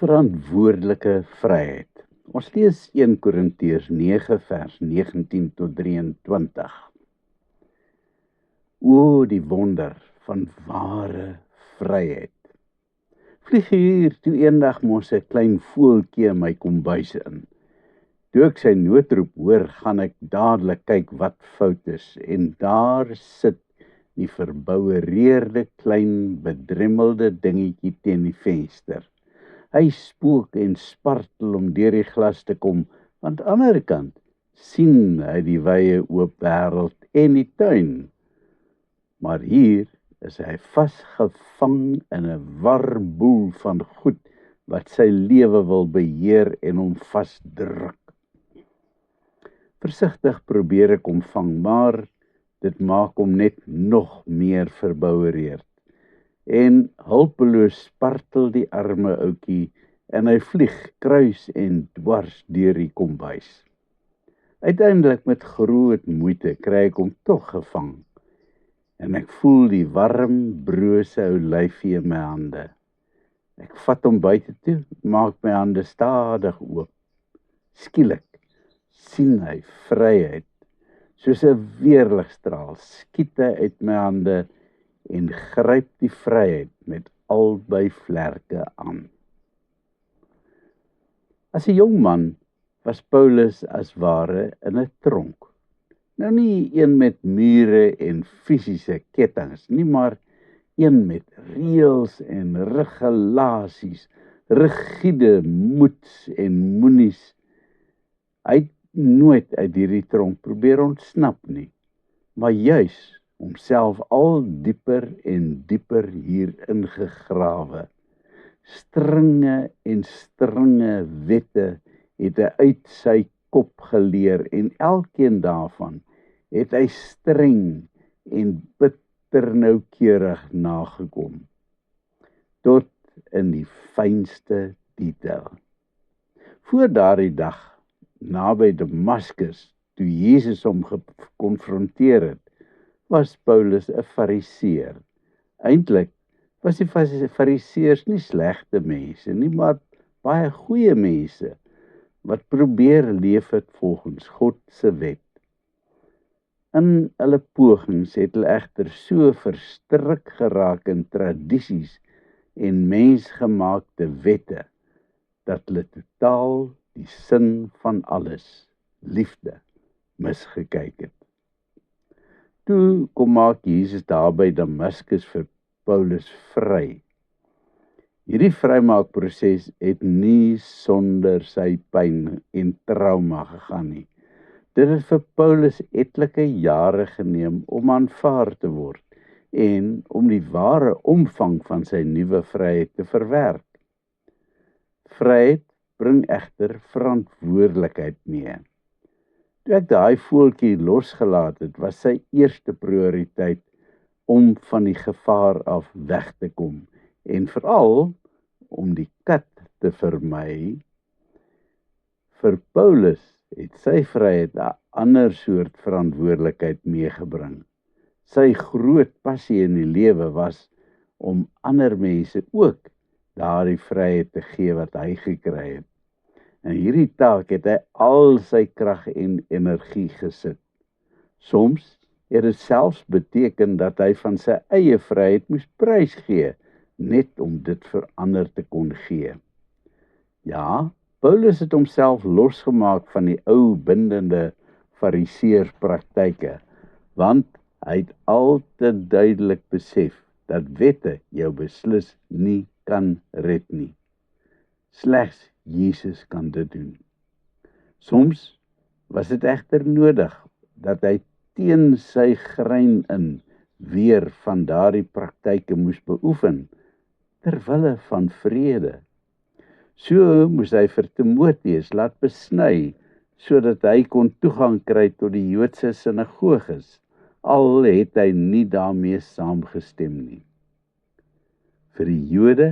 Verantwoordelike vryheid. Ons lees 1 Korintiërs 9 vers 19 tot 23. O, die wonder van ware vryheid. Vlieg hier toe eendag mos 'n klein voeltjie in my kombuis in. Toe ek sy noodroep hoor, gaan ek dadelik kyk wat fout is, en daar sit die verbouwereerde klein bedremmelde dingetjie teen die venster. Hy spook en spartel om deur die glas te kom, want aan die ander kant sien hy die wye oop wêreld en die tuin. Maar hier is hy vasgevang in 'n warboel van goed wat sy lewe wil beheer en hom vasdruk. Versigtig probeer ek hom vang, maar dit maak hom net nog meer verbouwereerd. En hulpeloos spartel die arme ouetjie en hy vlieg kruis en dwars deur die kombuis. Uiteindelik met groot moeite kry ek hom tog gevang en ek voel die warm, brose ou lyfie in my hande. Ek vat hom buite toe, maak my hande stadig oop. Skielik sien hy vryheid. Soos 'n weerligstraal skiet hy uit my hande en gryp die vryheid met albei vlerke aan. As 'n jong man was Paulus as ware in 'n tronk. Nou nie een met mure en fisiese kettinge nie, maar een met reëls en regulasies, rigiede moeds en moenies. Hy het nooit uit hierdie tronk probeer ontsnap nie, maar juis homself al dieper en dieper hier ingegrawe. Stringe en stringe wette het hy uit sy kop geleer en elkeen daarvan het hy streng en bitter noukeurig nagekom, tot in die fynste detail. Voor daardie dag, naby Damaskus, toe Jesus hom gekonfronteer het, was Paulus 'n fariseer. Eintlik was die fariseërs nie slegte mense nie, maar baie goeie mense wat probeer leef het volgens God se wet. In hulle pogings het hulle egter so verstrik geraak in tradisies en mensgemaakte wette dat hulle totaal die sin van alles, liefde, misgekyk het. Toe kom maak Jesus daar by Damaskus vir Paulus vry. Hierdie vrymaakproses het nie sonder sy pyn en trauma gegaan nie. Dit het vir Paulus etlike jare geneem om aanvaar te word en om die ware omvang van sy nuwe vryheid te verwerk. Vryheid bring egter verantwoordelikheid mee. Toe ek daai voeltjie losgelaat het, was sy eerste prioriteit om van die gevaar af weg te kom en veral om die kat te vermy. Vir Paulus het sy vryheid 'n ander soort verantwoordelikheid meegebring. Sy groot passie in die lewe was om ander mense ook daardie vryheid te gee wat hy gekry het. En hierdie taak het hy al sy krag en energie gesit. Soms het dit selfs beteken dat hy van sy eie vryheid moes prysgee, net om dit vir ander te kon gee. Ja, Paulus het homself losgemaak van die ou bindende fariseërspraktyke, want hy het al te duidelik besef dat wette jou beslis nie kan red nie. Slegs Jesus kan dit doen. Soms was dit egter nodig dat hy teen sy grein in weer van daardie praktyke moes beoefen, terwille van vrede. So moes hy vir Timoteus laat besny, sodat hy kon toegang kry tot die Joodse sinagoges, al het hy nie daarmee saamgestem nie. Vir die Jode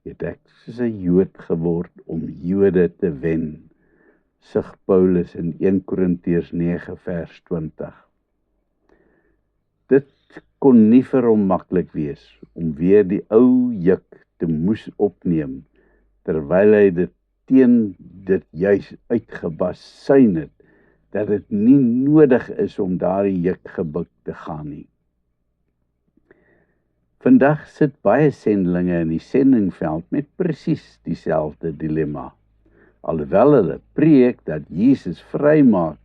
het ek soos 'n Jood geword om Jode te wen, sug Paulus in 1 Korintiërs 9 vers 20. Dit kon nie vir hom maklik wees om weer die ou juk te moes opneem terwyl hy dit teen dit juis uitgebasuin het, dat dit nie nodig is om daardie juk gebuk te gaan nie. Vandag sit baie sendelinge in die sendingveld met presies dieselfde dilemma. Alhoewel hulle preek dat Jesus vrymaak,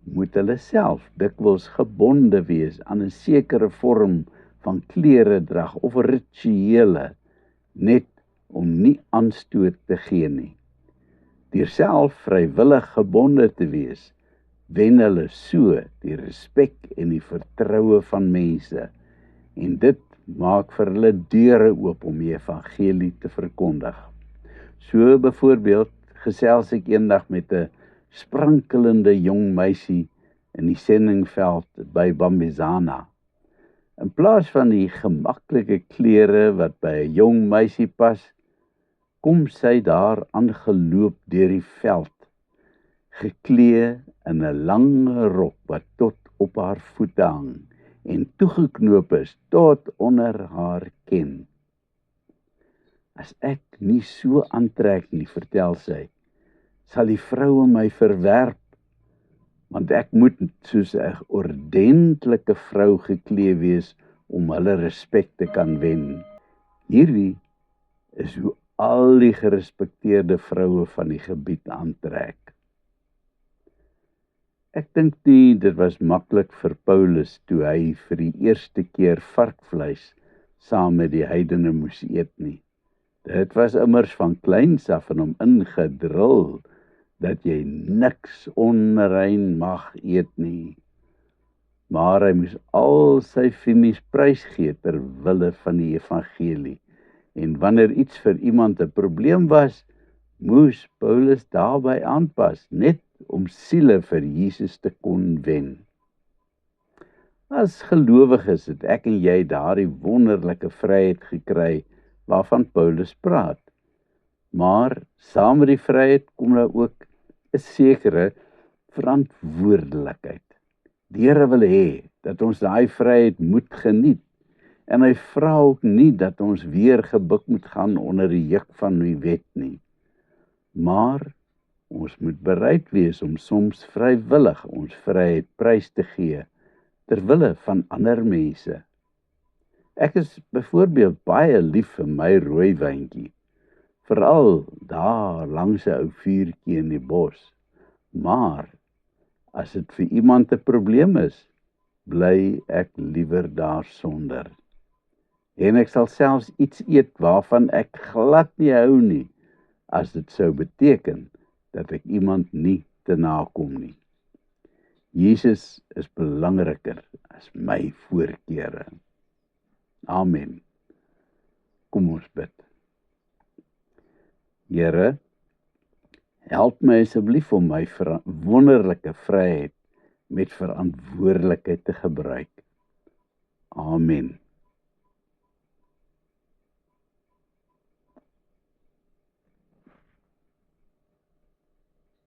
moet hulle self dikwels gebonde wees aan 'n sekere vorm van kleredrag of rituele, net om nie aanstoot te gee nie. Deur self vrywillig gebonde te wees, wen hulle so die respek en die vertroue van mense, en dit maak vir hulle deure oop om die evangelie te verkondig. So byvoorbeeld gesels ek eendag met 'n sprankelende jong meisie in die sendingveld by Bambizana. In plaas van die gemaklike klere wat by 'n jong meisie pas, kom sy daar aangeloop deur die veld, geklee in 'n lang rok wat tot op haar voete hang en toegeknoop is tot onder haar ken. As ek nie so aantrek nie, vertel sy, sal die vroue my verwerp, want ek moet soos 'n ordentlike vrou geklee wees om hulle respek te kan wen. Hierdie is hoe al die gerespekteerde vroue van die gebied aantrek. Ek dink nie dit was maklik vir Paulus toe hy vir die eerste keer varkvleis saam met die heidene moes eet nie. Dit was immers van kleins af in hom ingedrul dat jy niks onrein mag eet nie. Maar hy moes al sy vinies prysgee ter wille van die evangelie. En wanneer iets vir iemand 'n probleem was, moes Paulus daarby aanpas, net om siele vir Jesus te kon wen. As gelowiges het ek en jy daardie wonderlike vryheid gekry waarvan Paulus praat. Maar saam met die vryheid kom daar ook 'n sekere verantwoordelikheid. Die Here wil hê dat ons daai vryheid moet geniet, en hy vra ook nie dat ons weer gebuk moet gaan onder die juk van die wet nie. Maar ons moet bereid wees om soms vrywillig ons vryheid prys te gee ter wille van ander mense. Ek is byvoorbeeld baie lief vir my rooiwyntjie, veral daar langs 'n ou vuurtjie in die bos. Maar as dit vir iemand 'n probleem is, bly ek liewer daarsonder. En ek sal selfs iets eet waarvan ek glad nie hou nie, as dit sou beteken dat ek iemand nie te nakom nie. Jesus is belangriker as my voorkeure. Amen. Kom ons bid. Here, help my asseblief om my wonderlike vryheid met verantwoordelikheid te gebruik. Amen.